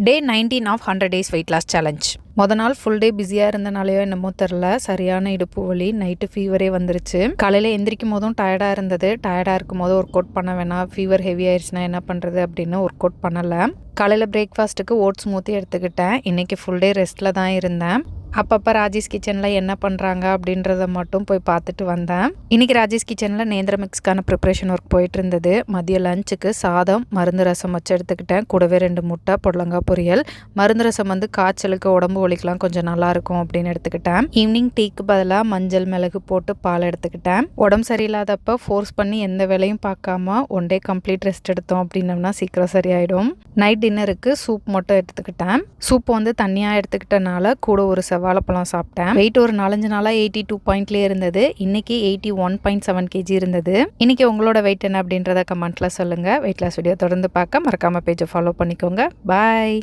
Day 19 of 100 days weight loss challenge. நாள் full day பிஸியாக இருந்தனாலையோ என்னமோ தெரில, சரியான இடுப்பு வலி, நைட்டு ஃபீவரே வந்துருச்சு. காலையில் எந்திரிக்கும் போதும் டயர்டாக இருந்தது. டயர்டாக இருக்கும் போது ஒர்க் அவுட் பண்ண வேணாம், ஃபீவர் ஹெவி ஆயிடுச்சுன்னா என்ன பண்ணுறது அப்படின்னு ஒர்க் அவுட் பண்ணலை. காலையில் பிரேக்ஃபாஸ்ட்டுக்கு ஓட்ஸ் ஸ்மூத்தி எடுத்துக்கிட்டேன். இன்றைக்கி ஃபுல் டே ரெஸ்ட்டில் தான் இருந்தேன். அப்பப்போ ராஜேஷ் கிச்சனில் என்ன பண்ணுறாங்க அப்படின்றத மட்டும் போய் பார்த்துட்டு வந்தேன். இன்றைக்கி ராஜேஷ் கிச்சனில் நேந்திர மிக்ஸ்க்கான ப்ரிப்ரேஷன் ஒர்க் போயிட்டு இருந்தது. மதிய லஞ்சுக்கு சாதம், மருந்து ரசம் வச்சு எடுத்துக்கிட்டேன். கூடவே 2 முட்டை, புடலங்காய் பொரியல். மருந்து ரசம் காய்ச்சலுக்கு, உடம்பு வலிக்கலாம் கொஞ்சம் நல்லாயிருக்கும் அப்படின்னு எடுத்துக்கிட்டேன். ஈவினிங் டீக்கு பதிலாக மஞ்சள் மிளகு போட்டு பால் எடுத்துக்கிட்டேன். உடம்பு சரியில்லாதப்போ ஃபோர்ஸ் பண்ணி எந்த வேலையும் பார்க்காம ஒன் டே கம்ப்ளீட் ரெஸ்ட் எடுத்தோம் அப்படின்னம்னா சீக்கிரம் சரியாயிடும். நைட் டின்னருக்கு சூப் மட்டும் எடுத்துக்கிட்டேன். சூப் தண்ணியாக எடுத்துக்கிட்டனால கூட ஒரு வாழைப்பழம் சாப்பிட்டேன். வெயிட் ஒரு 4-5 நாளாக 82 பாயிண்ட்லேயே இருந்தது. இன்னைக்கு 81.7 kg இருந்தது. இன்னைக்கு உங்களோட வெயிட் என்ன அப்படின்றத கமெண்ட்ல சொல்லுங்க. வெயிட் லாஸ் வீடியோ தொடர்ந்து பார்க்க மறக்காம பேஜை ஃபாலோ பண்ணிக்கோங்க. பாய்.